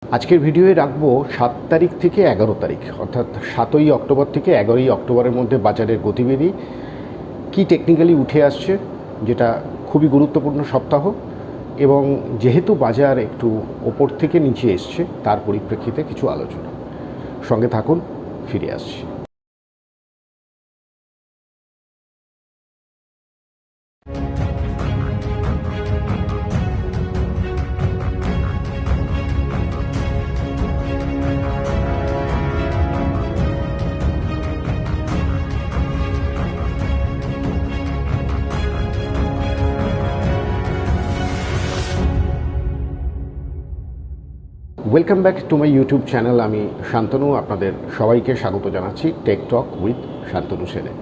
আজকের ভিডিওয়ে রাখবো 7 তারিখ থেকে 11 তারিখ অর্থাৎ 7ই অক্টোবর থেকে 11ই অক্টোবরের মধ্যে বাজারের গতিবিধি কি টেকনিক্যালি উঠে আসছে, যেটা খুবই গুরুত্বপূর্ণ সপ্তাহ। এবং যেহেতু বাজার একটু ওপর থেকে নিচে এসছে, তার পরিপ্রেক্ষিতে কিছু আলোচনা। সঙ্গে থাকুন, ফিরে আসছি। Welcome back to my YouTube channel. আমি শান্তনু, আপনাদের সবাইকে স্বাগত জানাচ্ছি টেক টক উইথ শান্তনু সেনে।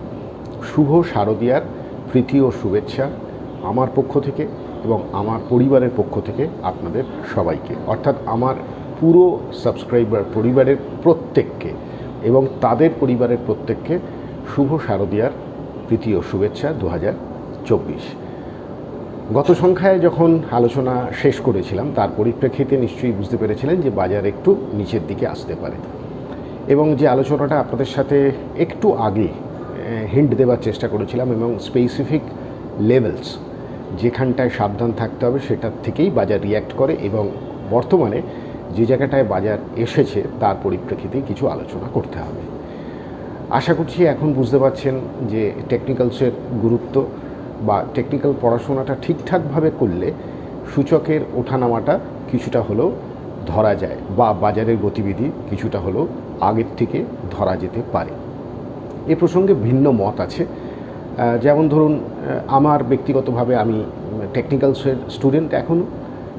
শুভ শারদীয়ার প্রীতি ও শুভেচ্ছা আমার পক্ষ থেকে এবং আমার পরিবারের পক্ষ থেকে আপনাদের সবাইকে, অর্থাৎ আমার পুরো সাবস্ক্রাইবার পরিবারের প্রত্যেককে এবং তাদের পরিবারের প্রত্যেককে শুভ শারদীয়ার প্রীতি ও শুভেচ্ছা 2024। গত সংখ্যায় যখন আলোচনা শেষ করেছিলাম, তার পরিপ্রেক্ষিতে নিশ্চয়ই বুঝতে পেরেছিলেন যে বাজার একটু নিচের দিকে আসতে পারে। এবং যে আলোচনাটা আপনাদের সাথে একটু আগে হিন্ট দেওয়ার চেষ্টা করেছিলাম এবং স্পেসিফিক লেভেলস যেখানটায় সাবধান থাকতে হবে সেটার থেকেই বাজার রিয়্যাক্ট করে, এবং বর্তমানে যে জায়গাটায় বাজার এসেছে তার পরিপ্রেক্ষিতেই কিছু আলোচনা করতে হবে। আশা করছি এখন বুঝতে পারছেন যে টেকনিক্যালসের গুরুত্ব বা টেকনিক্যাল পড়াশোনাটা ঠিকঠাকভাবে করলে সূচকের ওঠানামাটা কিছুটা হলেও ধরা যায় বা বাজারের গতিবিধি কিছুটা হলেও আগের থেকে ধরা যেতে পারে। এ প্রসঙ্গে ভিন্ন মত আছে। যেমন ধরুন, আমার ব্যক্তিগতভাবে আমি টেকনিক্যালসের স্টুডেন্ট এখনও।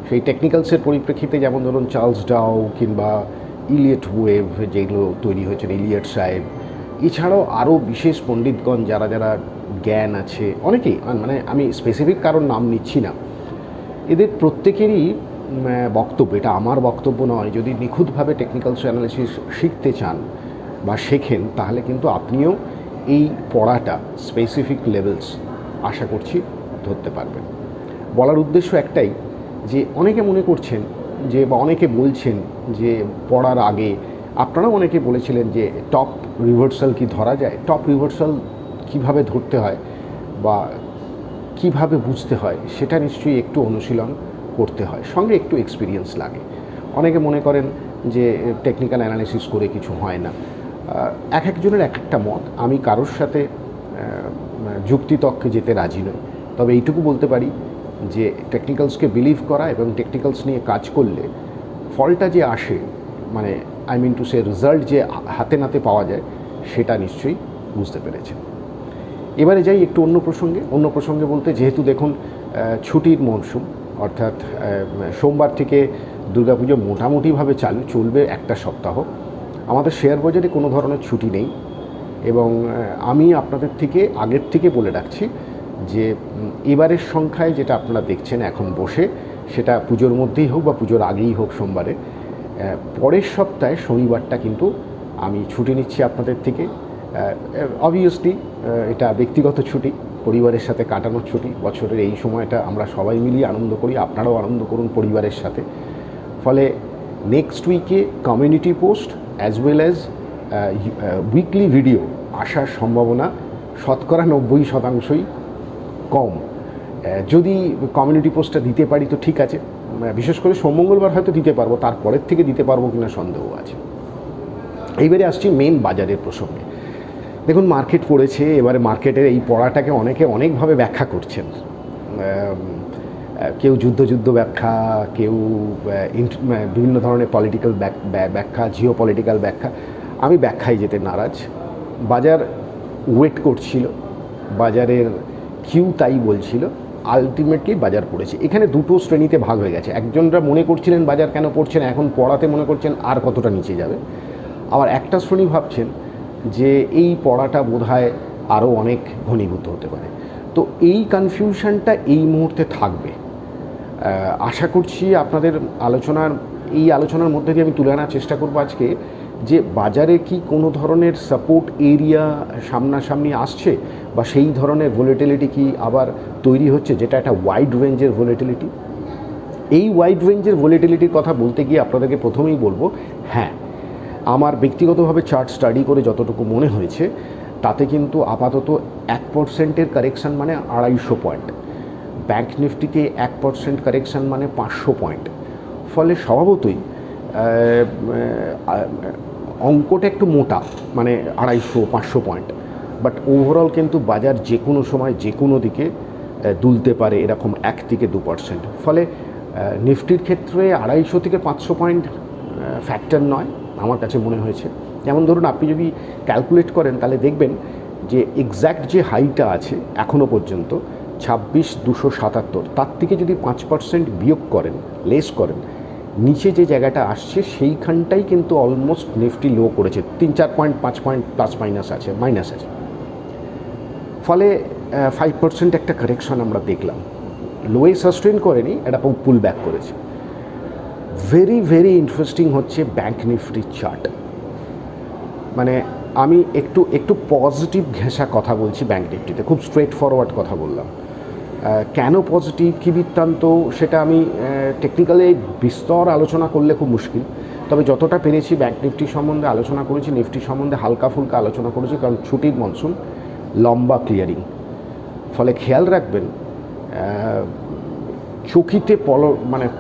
সেই টেকনিক্যালসের পরিপ্রেক্ষিতে যেমন ধরুন চার্লস ডাও কিংবা ইলিয়ট ওয়েভ যেগুলো তৈরি হয়েছেন, ইলিয়ট সাহেব, এছাড়াও আরও বিশেষ পণ্ডিতগণ যারা যারা জ্ঞান আছে অনেকেই, মানে আমি স্পেসিফিক কারোর নাম নিচ্ছি না, এদের প্রত্যেকেরই বক্তব্য, এটা আমার বক্তব্য নয়, যদি নিখুঁতভাবে টেকনিক্যালস অ্যানালিসিস শিখতে চান বা শেখেন তাহলে কিন্তু আপনিও এই পড়াটা স্পেসিফিক লেভেলস আশা করছি ধরতে পারবেন। বলার উদ্দেশ্য একটাই, যে অনেকে মনে করছেন যে বা অনেকে বলছেন যে পড়ার আগে আপনারাও অনেকে বলেছিলেন যে টপ রিভার্সাল কি ধরা যায়, টপ রিভার্সাল কিভাবে ধরতে হয় বা কিভাবে বুঝতে হয় সেটা নিশ্চয়ই একটু অনুশীলন করতে হয়, সঙ্গে একটু এক্সপিরিয়েন্স লাগে। অনেকে মনে করেন যে টেকনিক্যাল অ্যানালিসিস করে কিছু হয় না। এক একজনের এক একটা মত, আমি কারোর সাথে যুক্তিতর্কে যেতে রাজি নই। তবে এইটুকু বলতে পারি যে টেকনিক্যালসকে বিলিভ করা এবং টেকনিক্যালস নিয়ে কাজ করলে ফলটা যে আসে, মানে I mean to say result যে হাতে নাতে পাওয়া যায়, সেটা নিশ্চয়ই বুঝতে পেরেছেন। এবারে যাই একটু অন্য প্রসঙ্গে বলতে, যেহেতু দেখুন ছুটির মরশুম, অর্থাৎ সোমবার থেকে দুর্গাপুজো মোটামুটিভাবে চলবে একটা সপ্তাহ। আমাদের শেয়ার বাজারে কোনো ধরনের ছুটি নেই, এবং আমি আপনাদের থেকে আগের থেকে বলে রাখছি যে এবারের সংখ্যায় যেটা আপনারা দেখছেন এখন বসে, সেটা পুজোর মধ্যেই হোক বা পুজোর আগেই হোক সোমবারে, পরের সপ্তাহে শনিবারটা কিন্তু আমি ছুটি নিচ্ছি আপনাদের থেকে। অবভিয়াসলি এটা ব্যক্তিগত ছুটি, পরিবারের সাথে কাটানোর ছুটি। বছরের এই সময়টা আমরা সবাই মিলিয়ে আনন্দ করি, আপনারাও আনন্দ করুন পরিবারের সাথে। ফলে নেক্সট উইকে community post as well as weekly video আসার সম্ভাবনা শতকরা 90% কম। যদি কমিউনিটি পোস্টটা দিতে পারি তো ঠিক আছে, বিশেষ করে সোম-মঙ্গলবার হয়তো দিতে পারবো, তারপরের থেকে দিতে পারবো কিনা সন্দেহ আছে। এইবারে আসছি মেন বাজারের প্রসঙ্গে। দেখুন, মার্কেট পড়েছে, এবারে মার্কেটের এই পড়াটাকে অনেকে অনেকভাবে ব্যাখ্যা করছেন। কেউ যুদ্ধ ব্যাখ্যা, কেউ বিভিন্ন ধরনের পলিটিক্যাল ব্যাখ্যা, জিও পলিটিক্যাল ব্যাখ্যা। আমি ব্যাখ্যায় যেতে নারাজ। বাজার ওয়েট করছিল, বাজারের কিউ তাই বলছিল, আলটিমেটলি বাজার পড়েছে। এখানে দুটো শ্রেণীতে ভাগ হয়ে গেছে। একজনরা মনে করছিলেন বাজার কেন পড়ছে না, এখন পড়াতে মনে করছেন আর কতটা নিচে যাবে। আবার একটা শ্রেণী ভাবছেন যে এই পড়াটা বোধহয় আরও অনেক ঘনীভূত হতে পারে। তো এই কনফিউশনটা এই মুহূর্তে থাকবে। আশা করছি আপনাদের আলোচনার মধ্যে দিয়ে আমি তুলে আনার চেষ্টা করব আজকে, যে বাজারে কি কোনো ধরনের সাপোর্ট এরিয়া সামনাসামনি আসছে, বা সেই ধরনের ভোলেটিলিটি কি আবার তৈরি হচ্ছে, যেটা একটা ওয়াইড রেঞ্জের ভোলেটিলিটি। এই ওয়াইড রেঞ্জের ভলিটিলিটির কথা বলতে গিয়ে আপনাদেরকে প্রথমেই বলবো, হ্যাঁ, আমার ব্যক্তিগতভাবে চার্ট স্টাডি করে যতটুকু মনে হয়েছে তাতে কিন্তু আপাতত 1%-এর কারেকশান মানে 250 পয়েন্ট, ব্যাঙ্ক নিফটিতে 1% কারেকশান মানে 500 পয়েন্ট। ফলে স্বভাবতই অঙ্কটা একটু মোটা, মানে 250-500 পয়েন্ট, বাট ওভারঅল কিন্তু বাজার যে কোনো সময় যে কোনো দিকে দুলতে পারে এরকম 1-2%। ফলে নিফটির ক্ষেত্রে 250-500 পয়েন্ট ফ্যাক্টর নয় আমার কাছে মনে হয়েছে। যেমন ধরুন আপনি যদি ক্যালকুলেট করেন তাহলে দেখবেন যে এক্স্যাক্ট যে হাইটা আছে এখনও পর্যন্ত 26,277, তার থেকে যদি 5% বিয়োগ করেন, লেস করেন, নিচে যে জায়গাটা আসছে সেইখানটাই কিন্তু অলমোস্ট নিফটি লো করেছে, 3-4 পয়েন্ট 5 পয়েন্ট প্লাস মাইনাস আছে, ফলে 5% একটা কারেকশন আমরা দেখলাম। লোয়ে সাস্টেন করেনি, এটা পুল ব্যাক করেছে। ভেরি ভেরি ইন্টারেস্টিং হচ্ছে ব্যাঙ্ক নিফটির চার্ট। মানে আমি একটু পজিটিভ ঘেঁষা কথা বলছি ব্যাঙ্ক নিফটিতে, খুব স্ট্রেট ফরওয়ার্ড কথা বললাম। কেন পজিটিভ, কী বৃত্তান্ত, সেটা আমি টেকনিক্যালি বিস্তর আলোচনা করলে খুব মুশকিল, তবে যতটা পেরেছি ব্যাঙ্ক নিফটি সম্বন্ধে আলোচনা করেছি, নিফটি সম্বন্ধে হালকা ফুলকা আলোচনা করেছি, কারণ ছুটির মনসুন, লম্বা ক্লিয়ারিং। ফলে খেয়াল রাখবেন চকিতে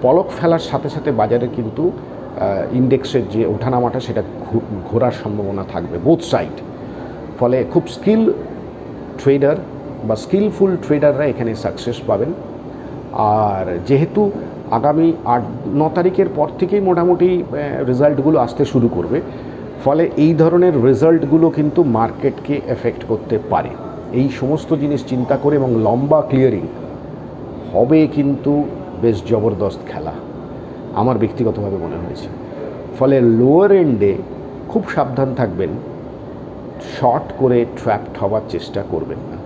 পলক ফেলার সাথে সাথে বাজারে কিন্তু ইন্ডেক্সের যে ওঠানামাটা সেটা ঘোরার সম্ভাবনা থাকবে বোথ সাইড। ফলে খুব ট্রেডার বা স্কিলফুল ট্রেডাররা এখানে সাকসেস পাবেন। আর যেহেতু আগামী 8-9 তারিখের পর থেকেই মোটামুটি রেজাল্টগুলো আসতে শুরু করবে, ফলে এই ধরনের রেজাল্টগুলো কিন্তু মার্কেটকে এফেক্ট করতে পারে। এই সমস্ত জিনিস চিন্তা করে এবং লম্বা ক্লিয়ারিং হবে কিন্তু বেশ জবরদস্ত খেলা আমার ব্যক্তিগতভাবে মনে হয়েছে। ফলে লোয়ার এন্ডে খুব সাবধান থাকবেন, শর্ট করে ট্র্যাপড হওয়ার চেষ্টা করবেন না।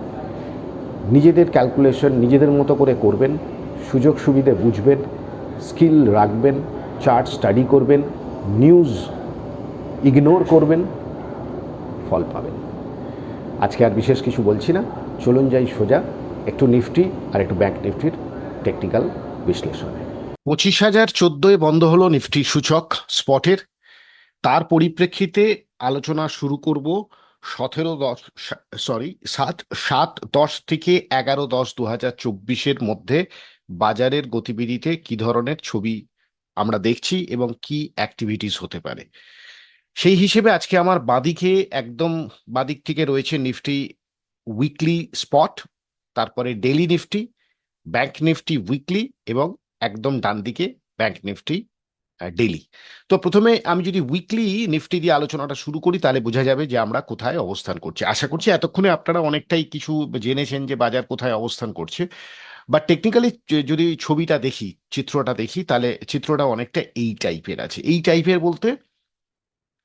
নিজেদের ক্যালকুলেশন নিজেদের মতো করে করবেন, সুযোগ সুবিধে বুঝবেন, স্কিল রাখবেন, চার্ট স্টাডি করবেন, নিউজ ইগনোর করবেন, ফল পাবেন। আজকে আর বিশেষ কিছু বলছি না, চলুন যাই সোজা একটু নিফটি আর একটু ব্যাঙ্ক নিফটির টেকনিক্যাল বিশ্লেষণে। 25,014 বন্ধ হলো নিফটি সূচক স্পটের। তার পরিপ্রেক্ষিতে আলোচনা শুরু করব 7-10 থেকে 11-10-2024 মধ্যে বাজারের গতিবিধিতে কি ধরনের ছবি আমরা দেখছি এবং কি অ্যাক্টিভিটিস হতে পারে। সেই হিসেবে আজকে আমার বাদিকে, একদম বাদিক থেকে রয়েছে নিফটি উইকলি স্পট, তারপরে daily Nifty, bank Nifty weekly এবং একদম ডান দিকে ব্যাংক নিফটি ডেইলি। তো প্রথমে আমি যদি উইকলি নিফটি দিয়ে আলোচনাটা শুরু করি তাহলে বোঝা যাবে যে আমরা কোথায় অবস্থান করছি। আশা করছি এতক্ষণে আপনারা অনেকটাই কিছু জেনেছেন যে বাজার কোথায় অবস্থান করছে, বাট টেকনিক্যালি যদি ছবিটা দেখি, চিত্রটা দেখি, তাহলে চিত্রটা অনেকটা এই টাইপের আছে। এই টাইপের বলতে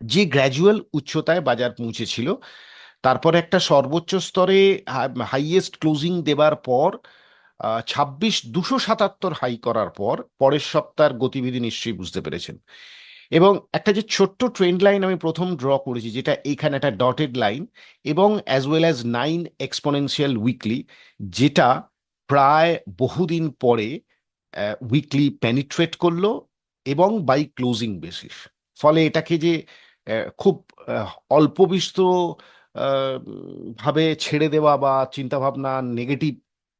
যে গ্র্যাজুয়াল উচ্চতায় বাজার পৌঁছেছিল, তারপর একটা সর্বোচ্চ স্তরে হাইয়েস্ট ক্লোজিং দেবার পর 26,277 হাই করার পর পরের সপ্তাহের গতিবিধি নিশ্চয়ই বুঝতে পেরেছেন। এবং একটা যে ছোট্ট ট্রেন্ড লাইন আমি প্রথম ড্র করেছি, যেটা এখানে একটা ডটেড লাইন, এবং as well as 9 exponential weekly, যেটা প্রায় বহুদিন পরে উইকলি পেনিট্রেট করলো এবং বাই ক্লোজিং বেসিস। ফলে এটাকে যে খুব অল্প বিস্তর ভাবে ছেড়ে দেওয়া বা চিন্তাভাবনা নেগেটিভ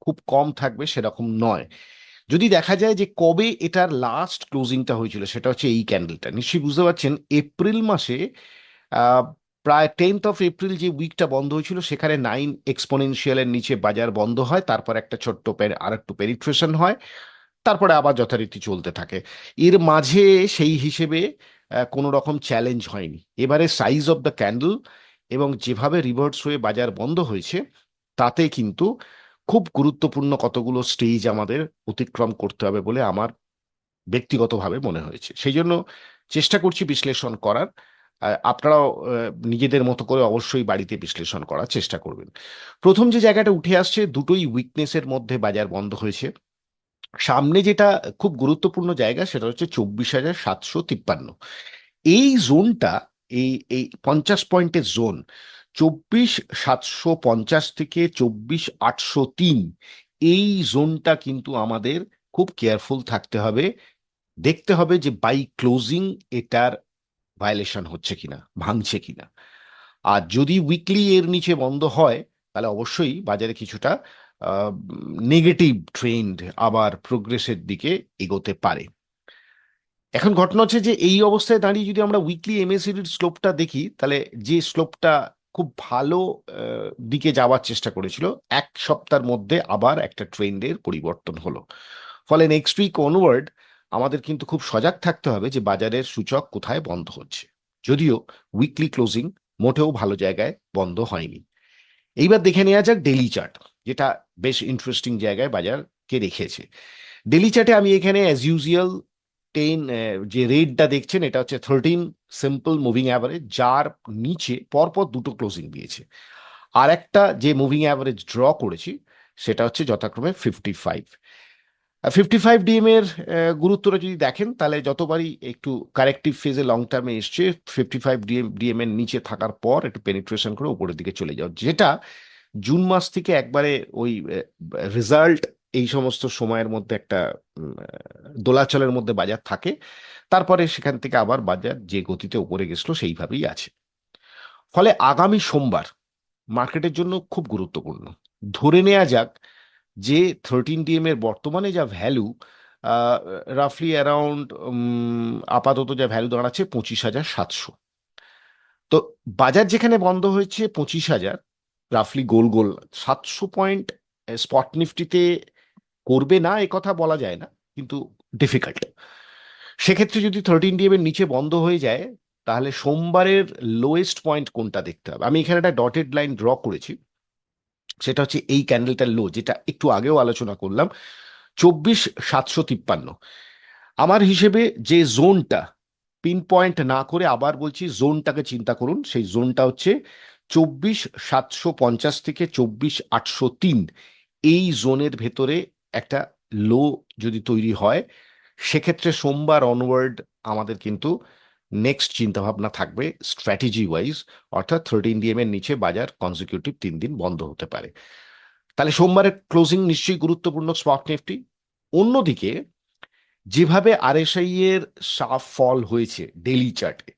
খুব কম থাকবে সেরকম নয়। যদি দেখা যায় যে কবে এটার লাস্ট ক্লোজিংটা হয়েছিল, সেটা হচ্ছে এই ক্যান্ডেলটা। নিশ্চয়ই বুঝতে পারছেন এপ্রিল মাসে প্রায় 10th অফ এপ্রিল যে উইকটা বন্ধ হয়েছিল, সেখানে 9 এক্সপোনেনশিয়ালের নিচে বাজার বন্ধ হয়, তারপর একটা ছোট্ট আর একটু পেনিট্রেশন হয়, তারপরে আবার যথারীতি চলতে থাকে। এর মাঝে সেই হিসেবে কোনো রকম চ্যালেঞ্জ হয়নি। এবারে সাইজ অফ দ্য ক্যান্ডেল এবং যেভাবে রিভার্স হয়ে বাজার বন্ধ হয়েছে, তাতে কিন্তু খুব গুরুত্বপূর্ণ কতগুলো স্টেজ আমাদের অতিক্রম করতে হবে বলে আমার ব্যক্তিগতভাবে মনে হয়েছে। সেই জন্য চেষ্টা করছি বিশ্লেষণ করার। আপনারাও নিজেদের মতো করে অবশ্যই বাড়িতে বিশ্লেষণ করার চেষ্টা করবেন। প্রথম যে জায়গাটা উঠে আসছে, দুটোই উইকনেসের মধ্যে বাজার বন্ধ হয়েছে। সামনে যেটা খুব গুরুত্বপূর্ণ জায়গা, সেটা হচ্ছে 24,753। এই জোনটা, এই এই 50 পয়েন্টের জোন, 24,750 থেকে 24,803, এই জোনটা কিন্তু আমাদের খুব কেয়ারফুল থাকতে হবে, দেখতে হবে যে বাই ক্লোজিং এটার ভায়োলেশন হচ্ছে কিনা, ভাঙছে কিনা। আর যদি উইকলি এর নিচে বন্ধ হয়, তাহলে অবশ্যই বাজারে কিছুটা নেগেটিভ ট্রেন্ড আবার প্রোগ্রেসের দিকে এগোতে পারে। এখন ঘটনা হচ্ছে যে এই অবস্থায় দাঁড়িয়ে যদি আমরা উইকলি এমএসিডির স্লোপটা দেখি, তাহলে যে স্লোপটা খুব ভালো দিকে যাওয়ার চেষ্টা করেছিল, এক সপ্তাহের মধ্যে আবার একটা ট্রেন্ডের পরিবর্তন হলো। ফলে নেক্সট উইক অনওয়ার্ড আমাদের কিন্তু খুব সজাগ থাকতে হবে যে বাজারের সূচক কোথায় বন্ধ হচ্ছে। যদিও উইকলি ক্লোজিং মোটেও ভালো জায়গায় বন্ধ হয়নি। এইবার দেখে নেওয়া যাক ডেলি চার্ট, যেটা বেশ ইন্টারেস্টিং জায়গায় বাজারকে রেখেছে। ডেলি চার্টে আমি এখানে অ্যাজ ইউজুয়াল 10, যে রেটটা দেখছেন এটা হচ্ছে 13 সিম্পল মুভিং অ্যাভারেজ, যার নিচে পরপর দুটো ক্লোজিং দিয়েছে। আর একটা যে মুভিং অ্যাভারেজ ড্র করেছি সেটা হচ্ছে যথাক্রমে 55। 55 ডিএম এর গুরুত্বটা যদি দেখেন, তাহলে যতবারই একটু কারেক্টিভ ফেজে লং টার্মে এসছে, 55 ডিএম এর নিচে থাকার পর একটু পেনিট্রেশন করে উপরের দিকে চলে যাও, যেটা জুন মাস থেকে একবারে ওই রেজাল্ট এই সমস্ত সময়ের মধ্যে একটা দোলাচলের মধ্যে বাজার থাকে। তারপরে সেখান থেকে আবার বাজার যে গতিতে উপরে গেছিল সেইভাবেই আছে। ফলে আগামী সোমবার মার্কেটের জন্য খুব গুরুত্বপূর্ণ। ধরে নেওয়া যাক যে 13 ডিএম এর বর্তমানে যা ভ্যালু, রাফলি অ্যারাউন্ড আপাতত যা ভ্যালু দাঁড়াচ্ছে 25,700। তো বাজার যেখানে বন্ধ হয়েছে 25,000, রাফলি গোল গোল 700 পয়েন্ট স্পট নিফটিতে করবে না এ কথা বলা যায় না, কিন্তু ডিফিকাল্ট। সেক্ষেত্রে যদি 13 ডিএম এর নিচে বন্ধ হয়ে যায়, তাহলে সোমবারের লোয়েস্ট পয়েন্ট কোনটা দেখতে হবে। আমি এখানে একটা ডটেড লাইন ড্র করেছি, সেটা হচ্ছে এই ক্যান্ডেলটার লো, যেটা একটু আগেও আলোচনা করলাম, 24,753। আমার হিসেবে যে জোনটা, পিন পয়েন্ট না করে আবার বলছি জোনটাকে চিন্তা করুন, সেই জোনটা হচ্ছে 24,750 থেকে 24,803। এই জোনের ভেতরে একটা লো যদি তৈরি হয়, সেক্ষেত্রে সোমবার অনওয়ার্ড আমাদের কিন্তু নেক্সট চিন্তা ভাবনা থাকবে স্ট্র্যাটেজি ওয়াইজ, অর্থাৎ 13 ডিএম এর নিচে বাজার কনজিকিউটিভ 3 দিন বন্ধ হতে পারে। তাহলে সোমবারের ক্লোজিং নিশ্চয়ই গুরুত্বপূর্ণ স্পট নিফটি। অন্যদিকে যেভাবে আরএসআই এর সাফ ফল হয়েছে ডেইলি চার্টে,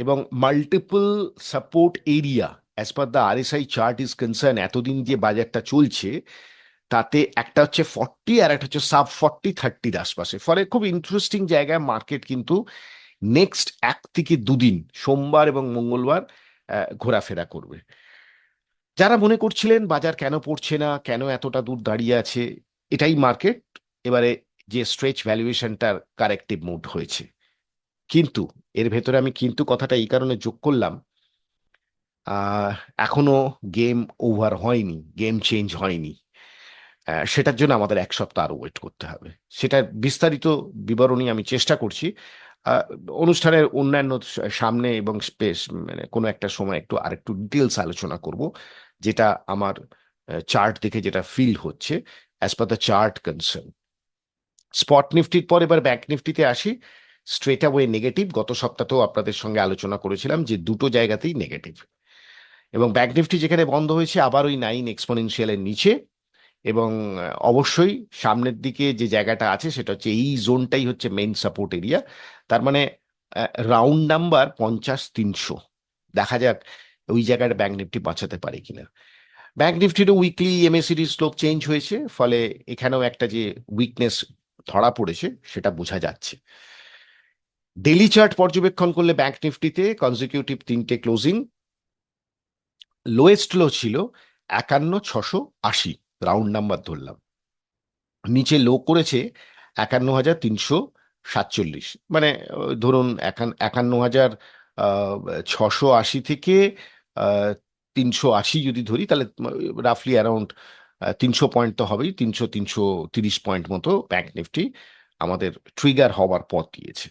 এবং multiple support area as per the RSI chart is concern, এতদিন যে বাজারটা চলছে তাতে একটা হচ্ছে 40 আর একটা হচ্ছে সাব 40-30 আশপাশে। ফলে খুব ইন্টারেস্টিং জায়গায় মার্কেট কিন্তু নেক্সট 1 থেকে 2 দিন, সোমবার এবং মঙ্গলবার, ঘোরাফেরা করবে। যারা মনে করছিলেন বাজার কেন পড়ছে না, কেন এতটা দূর দাঁড়িয়ে আছে, এটাই মার্কেট এবারে যে স্ট্রেচ ভ্যালুয়েশনটার কারেক্টিভ মুড হয়েছে। কিন্তু এর ভেতরে আমি কিন্তু কথাটা এই কারণে যোগ করলাম, আহ এখনো গেম ওভার হয়নি, গেম চেঞ্জ হয়নি। সেটার জন্য আমাদের 1 সপ্তাহ আরো ওয়েট করতে হবে। সেটার বিস্তারিত বিবরণী আমি চেষ্টা করছি আহ, অনুষ্ঠানের অন্যান্য সামনে এবং স্পেস, মানে কোনো একটা সময় একটু আরেকটু ডিটেলস আলোচনা করব, যেটা আমার চার্ট দেখে যেটা ফিল হচ্ছে as per the chart concern. Spot নিফটির পর এবার ব্যাংক নিফটিতে আসি। স্ট্রেট অ্যাওয়ে নেগেটিভ, গত সপ্তাহতেও আপনাদের সঙ্গে আলোচনা করেছিলাম যে দুটো জায়গাতেই নেগেটিভ। এবং ব্যাংক নিফটি যেখানে বন্ধ হয়েছে আবার ওই 9 এক্সপোনেনশিয়ালের নিচে। এবং অবশ্যই সামনের দিকে যে জায়গাটা আছে সেটা হচ্ছে এই জোনটাই হচ্ছে মেইন সাপোর্ট এরিয়া। তার মানে রাউন্ড নাম্বার 50-300। দেখা যাক ওই জায়গাটা ব্যাংক নিফটি বাঁচাতে পারে কিনা। ব্যাংক নিফটিরও উইকলি এমএসিডি স্লোপ চেঞ্জ হয়েছে, ফলে এখানেও একটা যে উইকনেস ধরা পড়েছে সেটা বোঝা যাচ্ছে। ডেলি চার্ট পর্যবেক্ষণ করলে ব্যাংক নিফটিতে কনজিকিউটিভ 3টে ক্লোজিং, লোয়েস্ট লো ছিল 51,680, রাউন্ড নাম্বার ধরলাম। নিচে লো করেছে 51,347, মানে ধরুন 51,680 থেকে 380 যদি ধরি, তাহলে রাফলি অ্যারাউন্ড 300 পয়েন্ট তো হবেই, 300-330 পয়েন্ট মতো ব্যাংক নিফটি আমাদের ট্রিগার হওয়ার পথ দিয়েছে।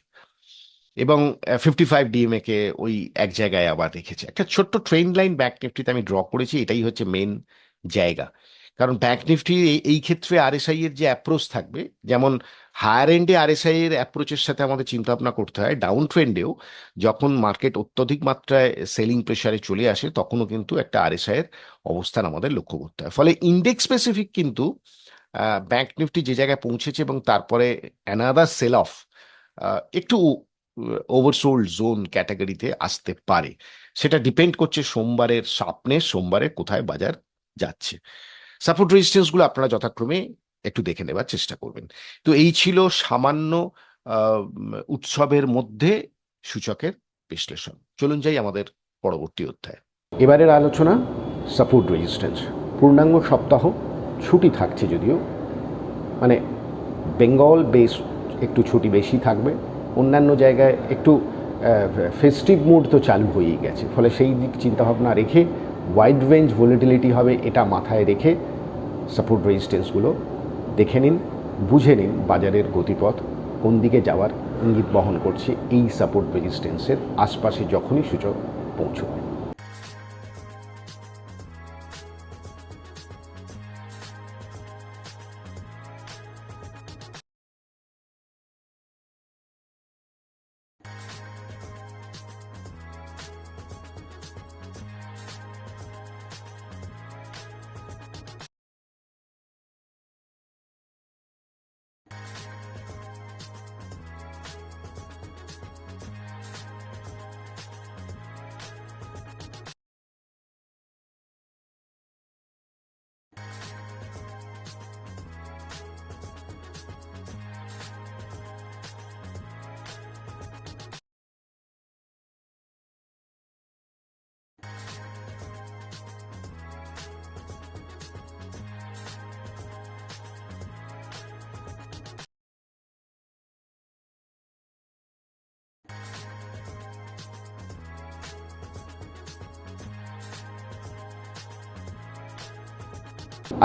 এবং 55 ডিএমএ কে ওই এক জায়গায় আবার রেখেছে। একটা ছোট্ট ট্রেন লাইন ব্যাক নিফটিতে আমি ড্র করেছি, এটাই হচ্ছে মেন জায়গা। কারণ ব্যাক নিফটি এই ক্ষেত্রে আরএসআই এর যে অ্যাপ্রোচ থাকবে, যেমন হায়ার এন্ডে আরএসআই এর অ্যাপ্রোচের সাথে আমাদের চিন্তা ভাবনা করতে হয়, ডাউন ট্রেন্ডেও যখন মার্কেট অত্যধিক মাত্রায় সেলিং প্রেসারে চলে আসে তখনও কিন্তু একটা আরএসআই এর অবস্থান আমাদের লক্ষ্য করতে হয়। ফলে ইন্ডেক্স স্পেসিফিক কিন্তু ব্যাংক নিফটি যে জায়গায় পৌঁছেছে এবং তারপরে অ্যানাদার সেল অফ একটু ওভারসোল্ড জোন ক্যাটাগরিতে আসতে পারে। সেটা ডিপেন্ড করছে সোমবারের সোমবারে কোথায় বাজার যাচ্ছে। সাপোর্ট রেজিস্ট্যান্স গুলো আপনারা যথাক্রমে একটু দেখে নেবার চেষ্টা করবেন। তো এই ছিল সামান্য উৎসবের মধ্যে সূচকের বিশ্লেষণ। চলুন যাই আমাদের পরবর্তী অধ্যায়। এবারের আলোচনা সাপোর্ট রেজিস্ট্যান্স। পূর্ণাঙ্গ সপ্তাহ ছুটি থাকছে, যদিও মানে বেঙ্গল বেস একটু ছুটি বেশি থাকবে, অন্যান্য জায়গায় একটু ফেস্টিভ মুড তো চালু হয়েই গেছে। ফলে সেই দিক চিন্তাভাবনা রেখে ওয়াইড রেঞ্জ ভোলেটিলিটি হবে, এটা মাথায় রেখে সাপোর্ট রেজিস্ট্যান্সগুলো দেখে নিন, বুঝে নিন বাজারের গতিপথ কোন দিকে যাওয়ার ইঙ্গিত বহন করছে এই সাপোর্ট রেজিস্ট্যান্সের আশপাশে যখনই সূচক পৌঁছবে।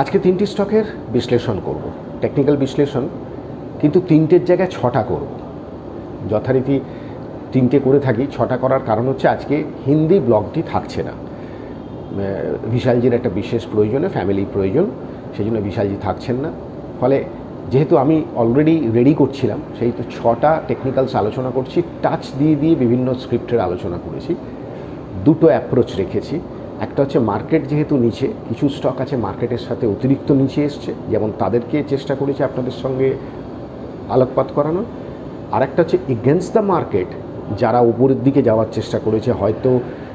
আজকে 3টি স্টকের বিশ্লেষণ করব, টেকনিক্যাল বিশ্লেষণ, কিন্তু 3টের জায়গায় 6টা করব। যথারীতি 3টে করে থাকি, 6টা করার কারণ হচ্ছে আজকে হিন্দি ব্লগটি থাকছে না। বিশালজির একটা বিশেষ প্রয়োজনে, ফ্যামিলি প্রয়োজন, সেই জন্য বিশালজি থাকছেন না। ফলে যেহেতু আমি অলরেডি রেডি করছিলাম, সেই তো 6টা টেকনিক্যালস আলোচনা করছি, টাচ দিয়ে দিয়ে বিভিন্ন স্ক্রিপ্টের আলোচনা করেছি। দুটো অ্যাপ্রোচ রেখেছি। একটা হচ্ছে মার্কেট যেহেতু নিচে, কিছু স্টক আছে মার্কেটের সাথে অতিরিক্ত নিচে এসছে, যেমন তাদেরকে চেষ্টা করেছি আপনাদের সঙ্গে আলোকপাত করানো। আরেকটা হচ্ছে এগেনস্ট দ্য মার্কেট, যারা উপরের দিকে যাওয়ার চেষ্টা করেছে, হয়তো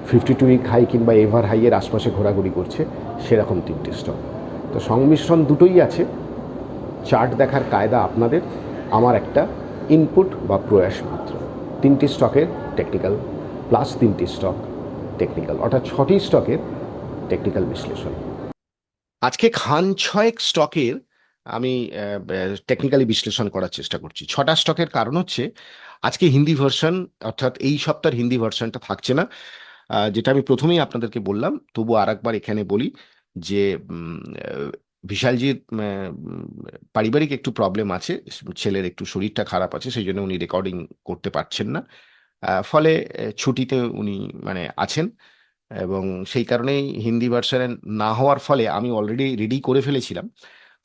52 উইক হাই কিংবা এভার হাইয়ের আশপাশে ঘোরাঘুরি করছে, সেরকম 3টে স্টক। তো সংমিশ্রণ দুটোই আছে। চার্ট দেখার কায়দা আপনাদের, আমার একটা ইনপুট বা প্রয়াস মাত্র। 3টি স্টকের টেকনিক্যাল প্লাস 3টি স্টক টেকনিক্যাল, অর্থাৎ 6টি স্টকের টেকনিক্যাল বিশ্লেষণ। আজকে খান ছয়েক স্টকের আমি টেকনিক্যালি বিশ্লেষণ করার চেষ্টা করছি। 6টা স্টকের কারণ হচ্ছে আজকে হিন্দি ভার্সন, অর্থাৎ এই সপ্তাহের হিন্দি ভার্সনটা থাকছে না, যেটা আমি প্রথমেই আপনাদেরকে বললাম। তবু আর একবার এখানে বলি যে বিশালজির পারিবারিক একটু প্রবলেম আছে, ছেলের একটু শরীরটা খারাপ আছে, সেই জন্য উনি রেকর্ডিং করতে পারছেন না। ফলে ছুটিতে উনি আছেন, এবং সেই কারণেই হিন্দি ভার্সনে না হওয়ার ফলে আমি অলরেডি রেডি করে ফেলেছিলাম।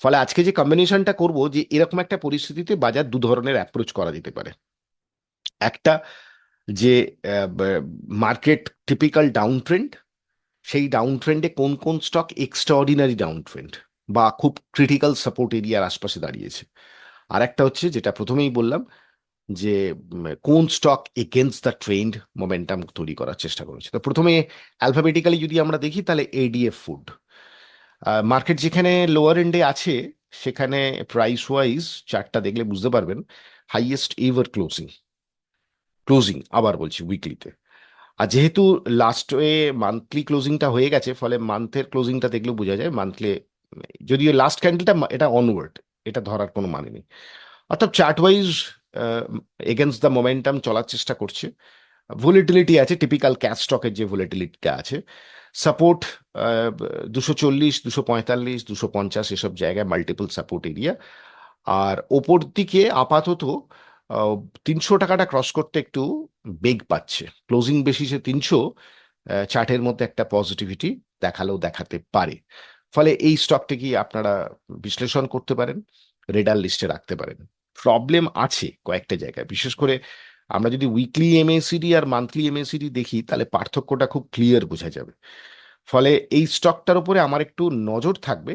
ফলে আজকে যে কম্বিনেশনটা করব, যে এরকম একটা পরিস্থিতিতে বাজার দু ধরনের অ্যাপ্রোচ করা যেতে পারে। একটা, যে মার্কেট টিপিক্যাল ডাউন ট্রেন্ড, সেই ডাউন ট্রেন্ডে কোন কোন স্টক এক্সট্রাঅর্ডিনারি ডাউন ট্রেন্ড বা খুব ক্রিটিক্যাল সাপোর্ট এরিয়ার আশপাশে দাঁড়িয়েছে। আর একটা হচ্ছে যেটা প্রথমেই বললাম, যে কোন stock against the trend momentum তৈরি করার চেষ্টা করেছে। তো প্রথমে অ্যালফাবেটিক্যালি যদি আমরা দেখি, তাহলে এডিএফ ফুড মার্কেট যেখানে লোয়ার এন্ডে আছে, সেখানে প্রাইস ওয়াইজ চার্টটা দেখলে বুঝতে পারবেন হাইয়েস্ট এভার ক্লোজিং, আবার বলছি উইকলিতে। আর যেহেতু লাস্টে মান্থলি ক্লোজিংটা হয়ে গেছে, ফলে মান্থের ক্লোজিংটা দেখলেও বোঝা যায় মান্থলি, যদিও লাস্ট ক্যান্ডেলটা এটা অনওয়ার্ড, এটা ধরার কোনো মানে নেই। অর্থাৎ chart wise against the momentum চলার চেষ্টা করছে। ভোলেটিলিটি আছে, টিপিক্যাল ক্যাশ স্টকের যে ভোলেটিলিটিটা আছে। সাপোর্ট 240, 245, 250 এসব জায়গায় মাল্টিপল সাপোর্ট এরিয়া। আর ওপর দিকে আপাতত 300 টাকাটা ক্রস করতে একটু বেগ পাচ্ছে। ক্লোজিং বেসিসে 300 চার্টের মধ্যে একটা পজিটিভিটি দেখালেও দেখাতে পারে। ফলে এই স্টকটা কি আপনারা বিশ্লেষণ করতে পারেন, রেডার লিস্টে রাখতে পারেন। প্রবলেম আছে কয়েকটা জায়গায়, বিশেষ করে আমরা যদি উইকলি এমএসিডি আর মান্থলি এমএসিডি দেখি, তাহলে পার্থক্যটা খুব ক্লিয়ার বোঝা যাবে। ফলে এই স্টকটার উপরে আমার একটু নজর থাকবে,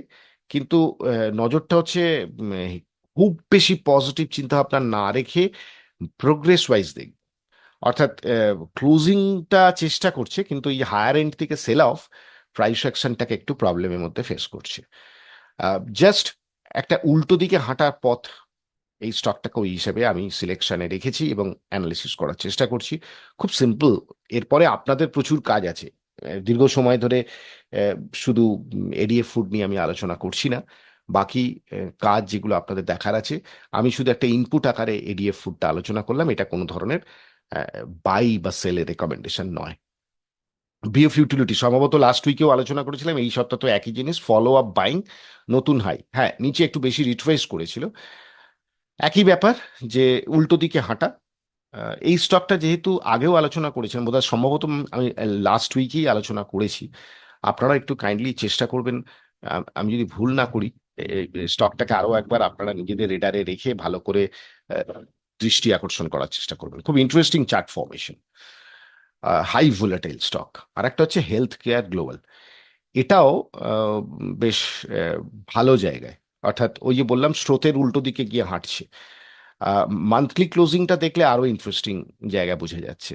কিন্তু নজরটা হচ্ছে খুব বেশি পজিটিভ চিন্তা ভাবনা না রেখে প্রোগ্রেস ওয়াইজ দেখবে। অর্থাৎ ক্লোজিংটা চেষ্টা করছে, কিন্তু এই হায়ার এন্ড থেকে সেল অফ প্রাইস অ্যাকশনটাকে একটু প্রবলেমের মধ্যে ফেস করছে। জাস্ট একটা উল্টো দিকে হাঁটার পথ এই স্টকটাকে ওই হিসেবে আমি সিলেকশনে রেখেছি এবং অ্যানালিসিস করার চেষ্টা করছি। খুব সিম্পল। এরপরে আপনাদের প্রচুর কাজ আছে। দীর্ঘ সময় ধরে শুধু এডিএফ ফুড নিয়ে আমি আলোচনা করছি না। বাকি কাজ যেগুলো আপনাদের দেখার আছে, আমি শুধু একটা ইনপুট আকারে এডিএফ ফুডটা আলোচনা করলাম। এটা কোনো ধরনের বাই বা সেলের রেকমেন্ডেশন নয়। বিএফ ইউটিলিটি সম্ভবত লাস্ট উইকেও আলোচনা করেছিলাম, এই সপ্তাহ তো একই জিনিস, ফলো আপ বাইং, নতুন হাই। হ্যাঁ, নিচে একটু বেশি রিট্রেস করেছিল, একই ব্যাপার, যে উল্টো দিকে হাঁটা। এই স্টকটা যেহেতু আগেও আলোচনা করেছেন বোধহয়, সম্ভবত আমি লাস্ট উইকেই আলোচনা করেছি। আপনারা একটু কাইন্ডলি চেষ্টা করবেন, আমি যদি ভুল না করি, স্টকটাকে আরো একবার আপনারা নিজেদের রেডারে রেখে ভালো করে দৃষ্টি আকর্ষণ করার চেষ্টা করবেন। খুব interesting chart formation, high volatile stock. আর একটা হচ্ছে হেলথ কেয়ার গ্লোবাল। এটাও আহ, বেশ ভালো জায়গায়, অর্থাৎ ওই যে বললাম স্রোতের উল্টো দিকে গিয়ে হাঁটছে। মান্থলি ক্লোজিংটা দেখলে আরো ইন্টারেস্টিং জায়গা বোঝা যাচ্ছে।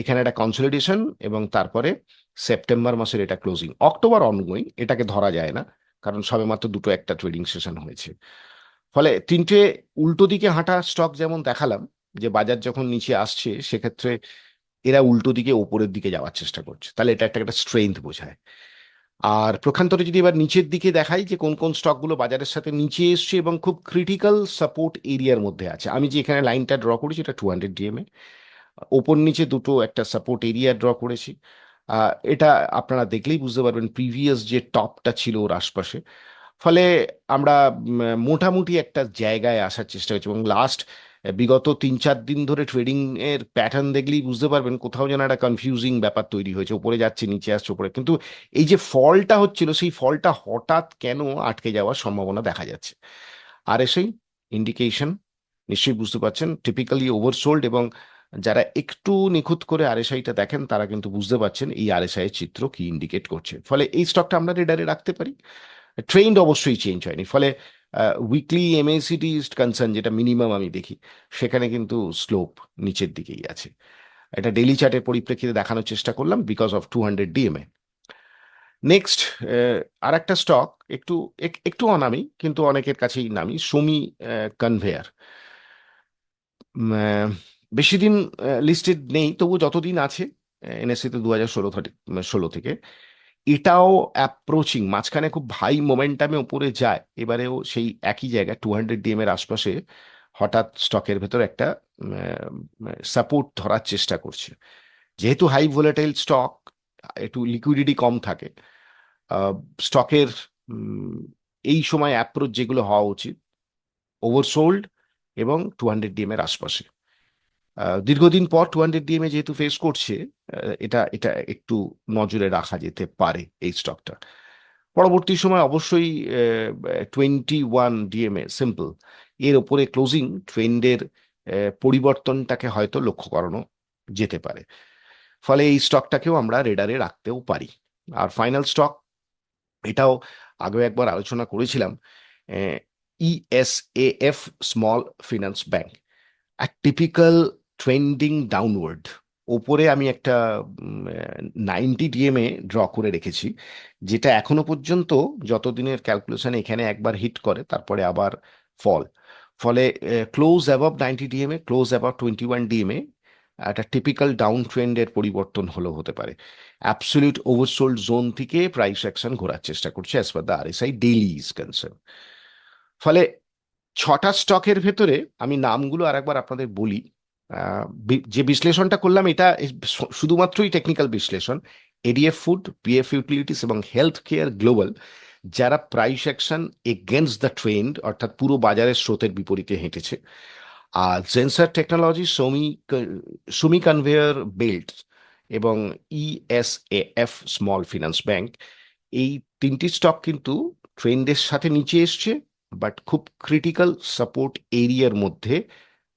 এখানে একটা কনসলিডেশন এবং তারপরে সেপ্টেম্বর মাসের এটা ক্লোজিং, অক্টোবর অনগোয়িং এটাকে ধরা যায় না, কারণ সবেমাত্র দুটো একটা ট্রেডিং সেশন হয়েছে। ফলে তিনটে উল্টো দিকে হাঁটা স্টক যেমন দেখালাম, যে বাজার যখন নিচে আসছে সেক্ষেত্রে এরা উল্টো দিকে ওপরের দিকে যাওয়ার চেষ্টা করছে, তাহলে এটা একটা একটা স্ট্রেংথ বোঝায়। আর প্রখান্তরে যদি এবার নিচের দিকে দেখাই যে কোন কোন স্টকগুলো বাজারের সাথে নিচে এসছে এবং খুব ক্রিটিক্যাল সাপোর্ট এরিয়ার মধ্যে আছে, আমি যে এখানে লাইনটা ড্র করেছি এটা 200 ডিএমএ, ওপর নিচে দুটো একটা সাপোর্ট এরিয়া ড্র করেছি। এটা আপনারা দেখলেই বুঝতে পারবেন প্রিভিয়াস যে টপটা ছিল ওর আশপাশে। ফলে আমরা মোটামুটি একটা জায়গায় আসার চেষ্টা করছি, এবং লাস্ট বিগত 3-4 দিন ধরে ট্রেডিং এর প্যাটার্ন দেখলেই বুঝতে পারবেন কোথাও যেন একটা কনফিউজিং ব্যাপার তৈরি হয়েছে, উপরে যাচ্ছে নিচে আসছে উপরে, কিন্তু এই যে ফলটা হচ্ছিল সেই ফলটা হঠাৎ কেন আটকে যাওয়ার সম্ভাবনা দেখা যাচ্ছে। আর এসেই ইন্ডিকেশন নিশ্চয়ই বুঝতে পারছেন, টিপিক্যালি ওভারসোল্ড, এবং যারা একটু নিখুঁত করে আরএসআইটা দেখেন তারা কিন্তু বুঝতে পারছেন এই আরএসআই এর চিত্র কি ইন্ডিকেট করছে। ফলে এই স্টকটা আমরা রেডারে রাখতে পারি। ট্রেন্ড অবশ্যই চেঞ্জ হয়নি, ফলে উইকলি এমএসিডি কনসার্ন যেটা মিনিমাম আমি দেখি, সেখানে কিন্তু স্লোপ নিচের দিকেই আছে। এটা ডেইলি চার্টের পরিপ্রেক্ষিতে দেখানোর চেষ্টা করলাম বিকজ অফ 200 ডিএমএ। নেক্সট আর একটা স্টক একটু একটু অনামি, কিন্তু অনেকের কাছেই নামি, সুমি কনভেয়ার। বেশি দিন লিস্টেড নেই, তবু যতদিন আছে এনএসসি তে 2016 থেকে এটাও অ্যাপ্রোচিং, মাঝখানে খুব হাই মোমেন্টামে উপরে যায়, এবারেও সেই একই জায়গায় 200 ডিএম এর আশপাশে হঠাৎ স্টকের ভেতর একটা সাপোর্ট ধরার চেষ্টা করছে। যেহেতু হাই ভোলাটাইল স্টক, একটু লিকুইডিটি কম থাকে, স্টকের এই সময় অ্যাপ্রোচ যেগুলো হওয়া উচিত ওভারসোল্ড এবং 200 ডিএম এর আশপাশে। দীর্ঘদিন পর 200 ডিএমএ যেহেতু ফেস করছে, এটা এটা একটু নজরে রাখা যেতে পারে এই স্টকটা। পরবর্তী সময় অবশ্যই 21 ডিএমএ সিম্পল এর ওপরে ক্লোজিং ট্রেন্ডের পরিবর্তনটাকে হয়তো লক্ষ্য করানো যেতে পারে। ফলে এই স্টকটাকেও আমরা রেডারে রাখতেও পারি। আর ফাইনাল স্টক, এটাও আগে একবার আলোচনা করেছিলাম, ইএসএএফ স্মল ফিনান্স ব্যাংক। এক টিপিক্যাল ট্রেন্ডিং ডাউনওয়ার্ড। ওপরে আমি একটা 90 ডিএমএ ড্র করে রেখেছি, যেটা এখনো পর্যন্ত যতদিনের ক্যালকুলেশন এখানে একবার হিট করে তারপরে আবার ফল। ফলে close above 90 DMA, close above 21 DMA একটা টিপিক্যাল ডাউন ট্রেন্ডের পরিবর্তন হলেও হতে পারে। অ্যাবসলিউট ওভারসোল্ড জোন থেকে প্রাইস অ্যাকশন ঘোরার চেষ্টা করছে as per the RSI daily is concern. ফলে ছটা স্টকের ভেতরে আমি নামগুলো আরেকবার আপনাদের বলি। যে বিশ্লেষণটা করলাম এটা শুধুমাত্রই টেকনিক্যাল বিশ্লেষণ। এডিএফ ফুড, পিএফ ইউটিলিটিস এবং হেলথ কেয়ার গ্লোবাল, যারা price action against the trend, অর্থাৎ পুরো বাজারের স্রোতের বিপরীতে হেঁটেছে। আর Zensar technology, Sumi conveyor belt এবং ইএসএএফ স্মল ফিনান্স ব্যাংক, এই তিনটি স্টক কিন্তু ট্রেন্ডের সাথে নিচে এসছে, বাট খুব ক্রিটিক্যাল সাপোর্ট এরিয়ার মধ্যে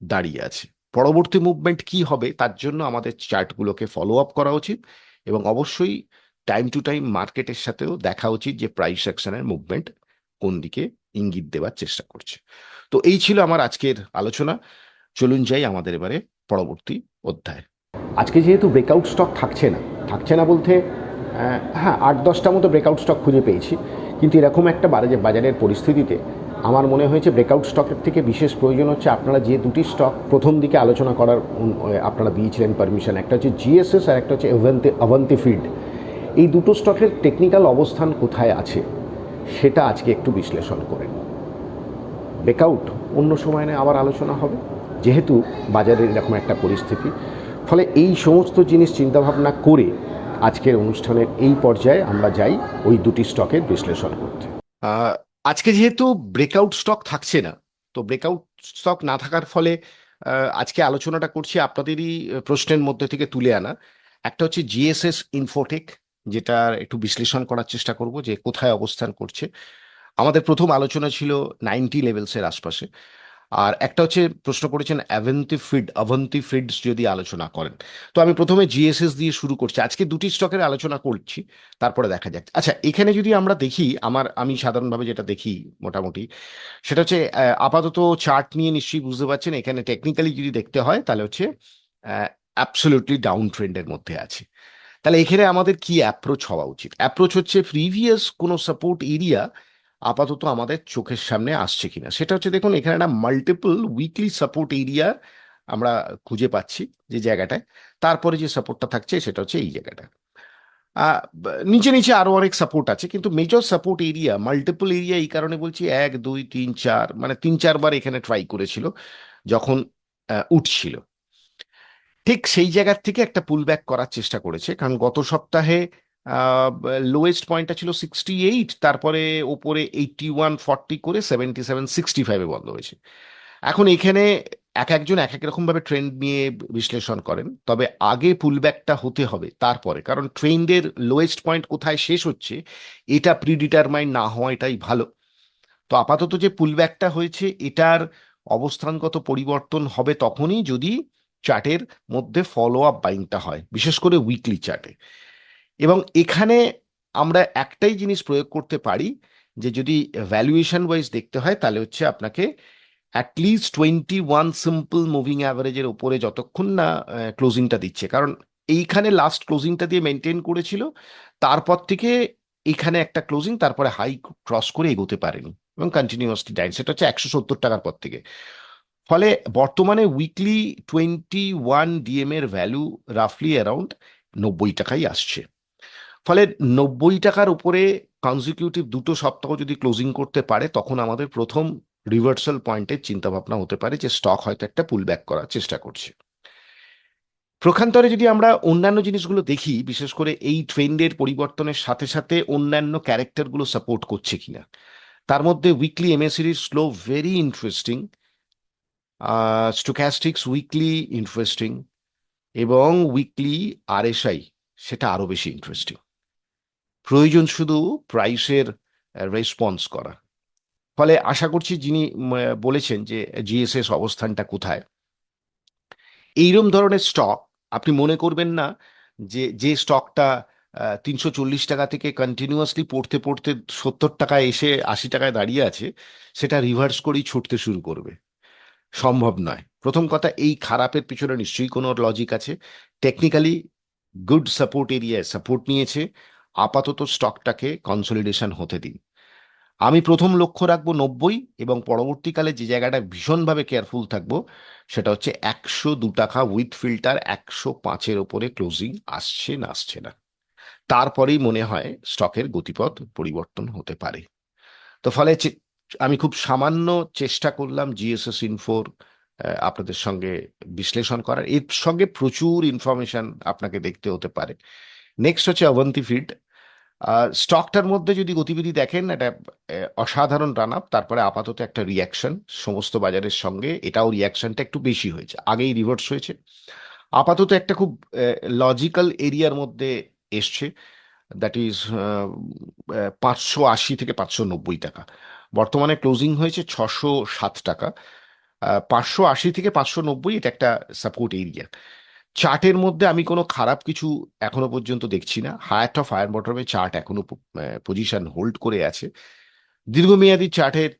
দাঁড়িয়ে আছে। পরবর্তী মুভমেন্ট কি হবে তার জন্য আমাদের চার্টগুলোকে ফলো আপ করা উচিত, এবং অবশ্যই টাইম টু টাইম মার্কেটের সাথেও দেখা উচিত যে প্রাইস অ্যাকশনের মুভমেন্ট কোন দিকে ইঙ্গিত দেওয়ার চেষ্টা করছে। তো এই ছিল আমার আজকের আলোচনা। চলুন যাই আমাদের এবারে পরবর্তী অধ্যায়। আজকে যেহেতু ব্রেকআউট স্টক থাকছে না বলতে হ্যাঁ 8-10টা মতো ব্রেকআউট স্টক খুঁজে পেয়েছি, কিন্তু এরকম একটা বাজারের পরিস্থিতিতে আমার মনে হয়েছে ব্রেকআউট স্টকের থেকে বিশেষ প্রয়োজন হচ্ছে আপনারা যে দুটি স্টক প্রথম দিকে আলোচনা করার আপনারা দিয়েছিলেন পারমিশন, একটা হচ্ছে জিএসএস আর একটা হচ্ছে অভন্তি ফিল্ড। এই দুটো স্টকের টেকনিক্যাল অবস্থান কোথায় আছে সেটা আজকে একটু বিশ্লেষণ করেন। ব্রেকআউট অন্য সময় নিয়ে আবার আলোচনা হবে, যেহেতু বাজারের এরকম একটা পরিস্থিতি। ফলে এই সমস্ত জিনিস চিন্তাভাবনা করে আজকের অনুষ্ঠানের এই পর্যায়ে আমরা যাই ওই দুটি স্টকের বিশ্লেষণ করতে। আজকে যেহেতু ব্রেকআউট স্টক থাকছে না, তো ব্রেকআউট স্টক না থাকার ফলে আজকে আলোচনাটা করছি আপনাদেরই প্রশ্নের মধ্যে থেকে তুলে আনা। একটা হচ্ছে জিএসএস ইনফোটেক, যেটা একটু বিশ্লেষণ করার চেষ্টা করব যে কোথায় অবস্থান করছে। আমাদের প্রথম আলোচনা ছিল 90 লেভেলসের আশপাশে। আর একটা হচ্ছে প্রশ্ন করেছেন অভন্তি ফিডস যদি আলোচনা করেন। তো আমি প্রথমে জিএসএস দিয়ে শুরু করছি, আজকে দুটি স্টকের আলোচনা করছি, তারপরে দেখা যাক। আচ্ছা, এখানে যদি আমরা দেখি, আমি সাধারণভাবে যেটা দেখি মোটামুটি সেটা হচ্ছে আপাতত চার্ট নিয়ে নিশ্চয়ই বুঝতে পারছেন, এখানে টেকনিক্যালি যদি দেখতে হয় তাহলে হচ্ছে অ্যাবসলিউটলি ডাউন ট্রেন্ডের মধ্যে আছে। তাহলে এখানে আমাদের কি অ্যাপ্রোচ হওয়া উচিত? অ্যাপ্রোচ হচ্ছে প্রিভিয়াস কোনো সাপোর্ট এরিয়া আপাতত আমাদের চোখের সামনে আসছে কিনা, সেটা হচ্ছে দেখুন এখানে একটা মাল্টিপল উইকলি সাপোর্ট এরিয়া আমরা খুঁজে পাচ্ছি যে জায়গাটায়। তারপরে যে সাপোর্টটা থাকছে সেটা হচ্ছে এই জায়গাটা। নিচে নিচে আরো অনেক সাপোর্ট আছে, কিন্তু major support area multiple area এই কারণে বলছি, 1 2 3 4 মানে 3 4 বার এখানে ট্রাই করেছিল যখন উঠছিল। ঠিক সেই জায়গার থেকে একটা পুল ব্যাক করার চেষ্টা করেছে, কারণ গত সপ্তাহে লোয়েস্ট পয়েন্টটা ছিল 68, তারপরে ওপরে 81 40 করে 77 65-এ বন্ধ হয়েছে। এখন এখানে এক একজন এক এক রকম ভাবে ট্রেন্ড নিয়ে বিশ্লেষণ করেন, তবে আগে পুল ব্যাকটা হতে হবে তারপরে, কারণ ট্রেন্ডের লোয়েস্ট পয়েন্ট কোথায় শেষ হচ্ছে এটা প্রিডিটারমাইন না হওয়া এটাই ভালো। তো আপাতত যে পুল ব্যাকটা হয়েছে এটার অবস্থানগত পরিবর্তন হবে তখনই যদি চার্টের মধ্যে ফলো আপ বাইংটা হয়, বিশেষ করে উইকলি চার্টে। এবং এখানে আমরা একটাই জিনিস প্রয়োগ করতে পারি, যে যদি ভ্যালুয়েশন ওয়াইজ দেখতে হয় তাহলে হচ্ছে আপনাকে অ্যাটলিস্ট 21 সিম্পল মুভিং অ্যাভারেজের উপরে যতক্ষণ না ক্লোজিংটা দিচ্ছে, কারণ এইখানে লাস্ট ক্লোজিংটা দিয়ে মেনটেন করেছিল, তারপর থেকে এখানে একটা ক্লোজিং, তারপরে হাই ক্রস করে এগোতে পারেনি এবং কন্টিনিউয়াসলি ডাইন, সেটা হচ্ছে 170 টাকার পর থেকে। ফলে বর্তমানে উইকলি 21 DM এর ভ্যালু রাফলি অ্যারাউন্ড 90 টাকাই আসছে। ফলে 90 টাকার উপরে কনজিকিউটিভ দুটো সপ্তাহ যদি ক্লোজিং করতে পারে, তখন আমাদের প্রথম রিভার্সাল পয়েন্টের চিন্তা ভাবনা হতে পারে যে স্টক হয়তো একটা পুল ব্যাক করার চেষ্টা করছে। প্রখান্তরে যদি আমরা অন্যান্য জিনিসগুলো দেখি, বিশেষ করে এই ট্রেন্ডের পরিবর্তনের সাথে সাথে অন্যান্য ক্যারেক্টারগুলো সাপোর্ট করছে কিনা, তার মধ্যে উইকলি এমএসিডির slow very interesting, stochastics weekly interesting, এবং উইকলি আরএসআই সেটা আরো বেশি ইন্টারেস্টিং। প্রয়োজন শুধু প্রাইসের রেসপন্স করা। ফলে আশা করছি যিনি বলেছেন যে জিএসএস অবস্থানটা কোথায়, এইরম ধরনের স্টক আপনি মনে করবেন না যে যে স্টকটা 340 টাকা থেকে কন্টিনিউয়াসলি পড়তে পড়তে 70 টাকায় এসে 80 টাকায় দাঁড়িয়ে আছে, সেটা রিভার্স করেই ছুটতে শুরু করবে। সম্ভব নয়। প্রথম কথা, এই খারাপের পিছনে নিশ্চয়ই কোনো লজিক আছে। টেকনিক্যালি গুড সাপোর্ট এরিয়ায় সাপোর্ট নিয়েছে, আপাতত স্টকটাকে কনসলিডেশন হতে দিন। আমি প্রথম লক্ষ্য রাখবো 90, এবং পরবর্তীকালে যে জায়গাটা ভীষণভাবে কেয়ারফুল থাকবো সেটা হচ্ছে 102 টাকা উইথ ফিল্টার 105-এর ওপরে ক্লোজিং আসছে না আসছে না, তারপরেই মনে হয় স্টকের গতিপথ পরিবর্তন হতে পারে। তো ফলে আমি খুব সামান্য চেষ্টা করলাম জিএসএস ইনফোর আপনাদের সঙ্গে বিশ্লেষণ করার, এর সঙ্গে প্রচুর ইনফরমেশন আপনাকে দেখতে হতে পারে। নেক্সট হচ্ছে অবন্তি ফিড। স্টকটার মধ্যে যদি গতিবিধি দেখেন, একটা অসাধারণ রান আপ, তারপরে আপাতত একটা রিয়াকশন সমস্ত বাজারের সঙ্গে, এটাও রিয়াকশনটা একটু বেশি হয়েছে, আগেই রিভার্স হয়েছে, আপাতত একটা খুব লজিক্যাল এরিয়ার মধ্যে এসছে, দ্যাট ইজ 580 থেকে 590 টাকা। বর্তমানে ক্লোজিং হয়েছে 607 টাকা। 580 থেকে 590 এটা একটা সাপোর্ট এরিয়া। চার্টের মধ্যে আমি কোনো খারাপ কিছু এখনো পর্যন্ত দেখছি না, হায়ার টপ হায়ার বটমে চার্ট এখনো পজিশন হোল্ড করে আছে। দীর্ঘমেয়াদী চার্টের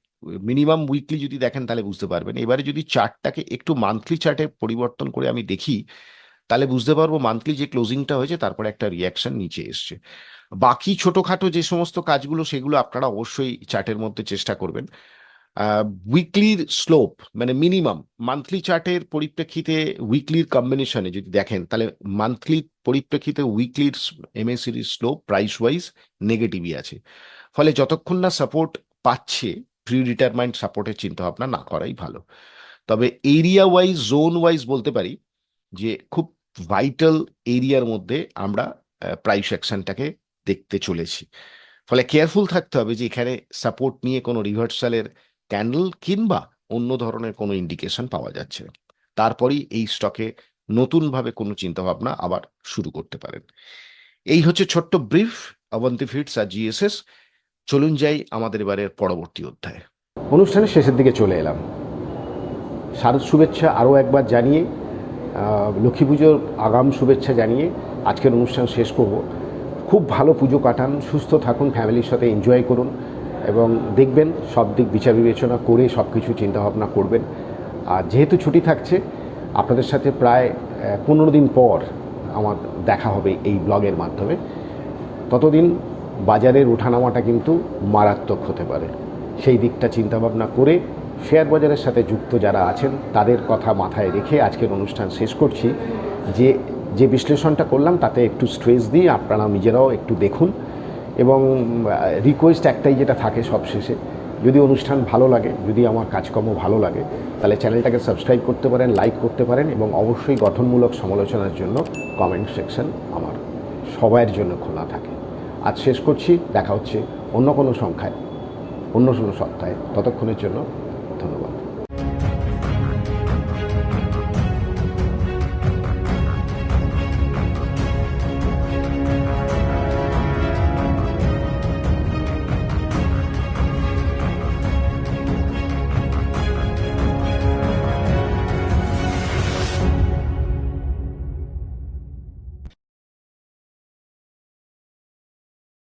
মিনিমাম উইকলি যদি দেখেন তাহলে বুঝতে পারবেন। এবারে যদি চার্টটাকে একটু মান্থলি চার্টে পরিবর্তন করে আমি দেখি, তাহলে বুঝতে পারবো মান্থলি যে ক্লোজিংটা হয়েছে তারপরে একটা রিয়াকশন নিচে এসছে। বাকি ছোটখাটো যে সমস্ত কাজগুলো সেগুলো আপনারা অবশ্যই চার্টের মধ্যে চেষ্টা করবেন। উইকলির স্লোপ মানে মিনিমাম মান্থলি চার্টের পরিপ্রেক্ষিতে উইকলির কম্বিনেশনে যদি দেখেন, তাহলে মান্থলি পরিপ্রেক্ষিতে উইকলির এমএসির স্লোপ প্রাইস ওয়াইজ নেগেটিভই আছে। ফলে যতক্ষণ না সাপোর্ট পাচ্ছে, প্রি ডিটারমাইন্ড সাপোর্টের চিন্তা ভাবনা না করাই ভালো। তবে এরিয়া ওয়াইজ, জোন ওয়াইজ বলতে পারি যে খুব ভাইটাল এরিয়ার মধ্যে আমরা প্রাইস অ্যাকশনটাকে দেখতে চলেছি। ফলে কেয়ারফুল থাকতে হবে যে এখানে সাপোর্ট নিয়ে কোনো রিভার্সালের ক্যান্ডেল কিংবা অন্য ধরনের কোনো ইন্ডিকেশন পাওয়া যাচ্ছে না। তারপরেই এই স্টকে নতুনভাবে কোনো চিন্তাভাবনা আবার শুরু করতে পারেন। এই হচ্ছে ছোট্ট ব্রিফ অবন্তী ফিডস আর জিএসএস। চলুন যাই আমাদের এবারের পরবর্তী অধ্যায়ে। অনুষ্ঠানের শেষের দিকে চলে এলাম। শারদ শুভেচ্ছা আরও একবার জানিয়ে, লক্ষ্মী পুজোর আগাম শুভেচ্ছা জানিয়ে আজকের অনুষ্ঠান শেষ করব। খুব ভালো পুজো কাটান, সুস্থ থাকুন, ফ্যামিলির সাথে এনজয় করুন এবং দেখবেন সব দিক বিচার বিবেচনা করে সব কিছু চিন্তাভাবনা করবেন। আর যেহেতু ছুটি থাকছে, আপনাদের সাথে প্রায় 15 দিন পর আমার দেখা হবে এই ব্লগের মাধ্যমে। ততদিন বাজারের ওঠানামাটা কিন্তু মারাত্মক হতে পারে, সেই দিকটা চিন্তাভাবনা করে শেয়ার বাজারের সাথে যুক্ত যারা আছেন তাদের কথা মাথায় রেখে আজকের অনুষ্ঠান শেষ করছি। যে বিশ্লেষণটা করলাম তাতে একটু স্ট্রেস দিয়ে আপনারা নিজেরাও একটু দেখুন এবং রিকোয়েস্ট একটাই যেটা থাকে সব শেষে, যদি অনুষ্ঠান ভালো লাগে, যদি আমার কাজকর্ম ভালো লাগে, তাহলে চ্যানেলটাকে সাবস্ক্রাইব করতে পারেন, লাইক করতে পারেন এবং অবশ্যই গঠনমূলক সমালোচনার জন্য কমেন্ট সেকশন আমার সবার জন্য খোলা থাকে। আজ শেষ করছি, দেখা হচ্ছে অন্য কোনো সংখ্যায়, অন্য কোনো সপ্তাহে। ততক্ষণের জন্য ধন্যবাদ।